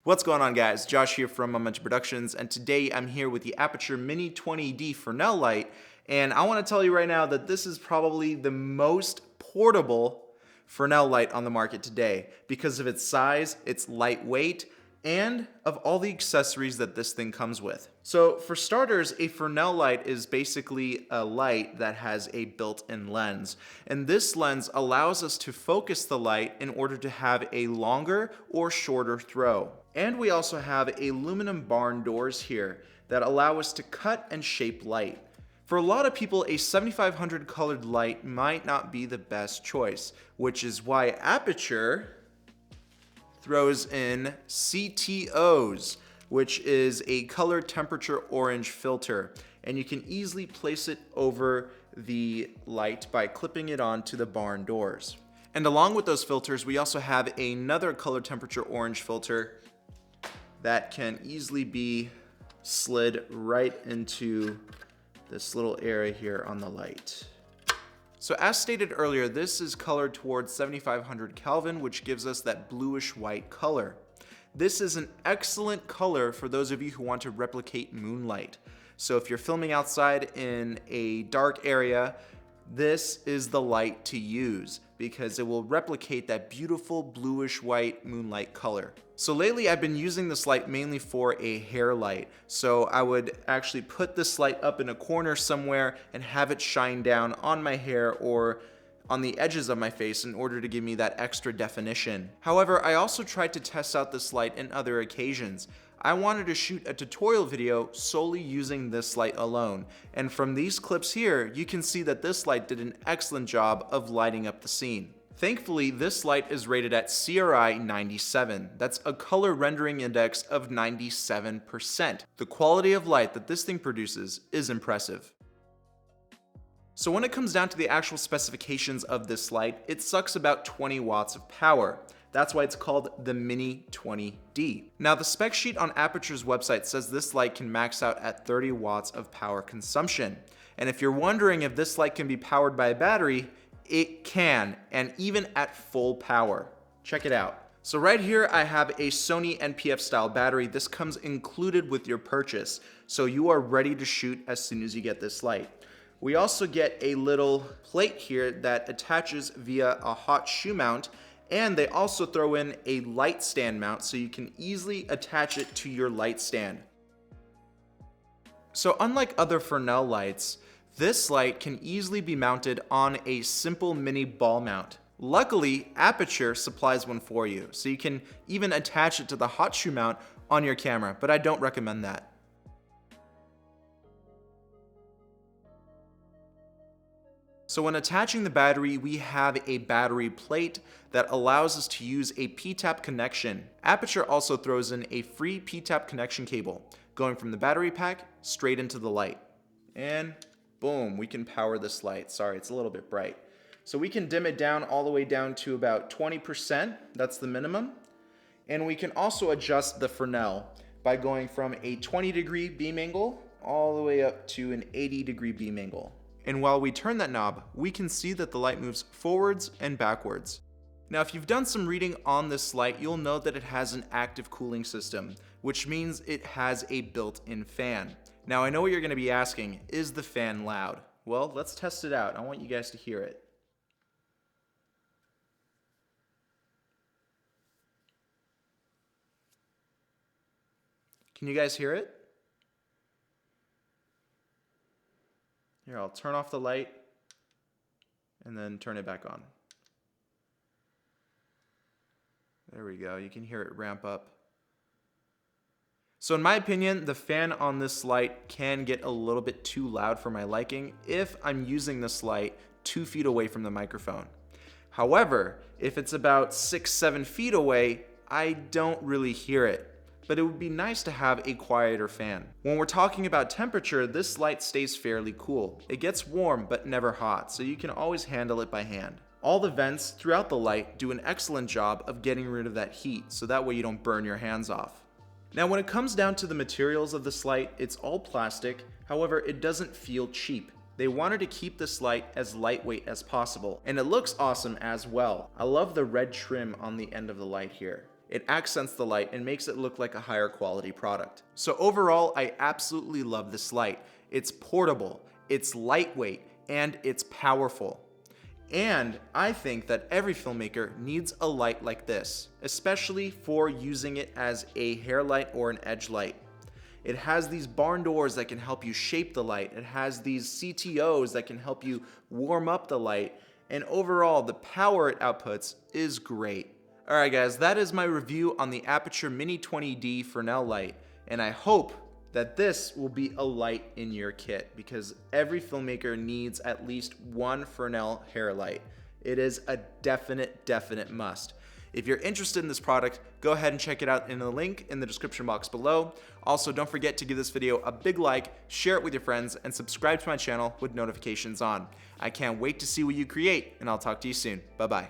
What's going on, guys? Josh here from Aputure Productions, and today I'm here with the Aputure Mini20d Fresnel light, and I want to tell you right now that this is probably the most portable Fresnel light on the market today because of its size, its lightweight, and of all the accessories that this thing comes with. So for starters, a Fresnel light is basically a light that has a built-in lens. And this lens allows us to focus the light in order to have a longer or shorter throw. And we also have aluminum barn doors here that allow us to cut and shape light. For a lot of people, a 7500 colored light might not be the best choice, which is why Aputure throws in CTOs, which is a color temperature orange filter, and you can easily place it over the light by clipping it onto the barn doors. And along with those filters, we also have another color temperature orange filter that can easily be slid right into this little area here on the light. So as stated earlier, this is colored towards 7500 Kelvin, which gives us that bluish white color. This is an excellent color for those of you who want to replicate moonlight. So if you're filming outside in a dark area, this is the light to use because it will replicate that beautiful bluish white moonlight color. So lately I've been using this light mainly for a hair light. So I would actually put this light up in a corner somewhere and have it shine down on my hair or on the edges of my face in order to give me that extra definition. However, I also tried to test out this light in other occasions. I wanted to shoot a tutorial video solely using this light alone. And from these clips here, you can see that this light did an excellent job of lighting up the scene. Thankfully, this light is rated at CRI 97. That's a color rendering index of 97%. The quality of light that this thing produces is impressive. So when it comes down to the actual specifications of this light, it sucks about 20 watts of power. That's why it's called the Mini20d. Now the spec sheet on Aputure's website says this light can max out at 30 watts of power consumption. And if you're wondering if this light can be powered by a battery, it can, and even at full power. Check it out. So right here I have a Sony NPF style battery. This comes included with your purchase, so you are ready to shoot as soon as you get this light. We also get a little plate here that attaches via a hot shoe mount, and they also throw in a light stand mount so you can easily attach it to your light stand. So unlike other Fresnel lights, this light can easily be mounted on a simple mini ball mount. Luckily, Aputure supplies one for you, so you can even attach it to the hot shoe mount on your camera, but I don't recommend that. So when attaching the battery, we have a battery plate that allows us to use a P-tap connection. Aputure also throws in a free P-tap connection cable, going from the battery pack straight into the light. And boom, we can power this light. Sorry, it's a little bit bright. So we can dim it down all the way down to about 20%, that's the minimum. And we can also adjust the Fresnel by going from a 20-degree beam angle all the way up to an 80-degree beam angle. And while we turn that knob, we can see that the light moves forwards and backwards. Now, if you've done some reading on this light, you'll know that it has an active cooling system, which means it has a built-in fan. Now, I know what you're going to be asking, is the fan loud? Well, let's test it out. I want you guys to hear it. Can you guys hear it? Here, I'll turn off the light and then turn it back on. There we go, you can hear it ramp up. So in my opinion, the fan on this light can get a little bit too loud for my liking if I'm using this light 2 feet away from the microphone. However, if it's about 6-7 feet away, I don't really hear it. But it would be nice to have a quieter fan. When we're talking about temperature, this light stays fairly cool. It gets warm but never hot, so you can always handle it by hand. All the vents throughout the light do an excellent job of getting rid of that heat, so that way you don't burn your hands off. Now when it comes down to the materials of this light, it's all plastic, however it doesn't feel cheap. They wanted to keep this light as lightweight as possible, and it looks awesome as well. I love the red trim on the end of the light here. It accents the light and makes it look like a higher quality product. So overall, I absolutely love this light. It's portable, it's lightweight, and it's powerful. And I think that every filmmaker needs a light like this, especially for using it as a hair light or an edge light. It has these barn doors that can help you shape the light. It has these CTOs that can help you warm up the light. And overall, the power it outputs is great. Alright guys, that is my review on the Aputure Mini20d Fresnel light. And I hope that this will be a light in your kit, because every filmmaker needs at least one Fresnel hair light. It is a definite must. If you're interested in this product, go ahead and check it out in the link in the description box below. Also, don't forget to give this video a big like, share it with your friends, and subscribe to my channel with notifications on. I can't wait to see what you create, and I'll talk to you soon. Bye bye.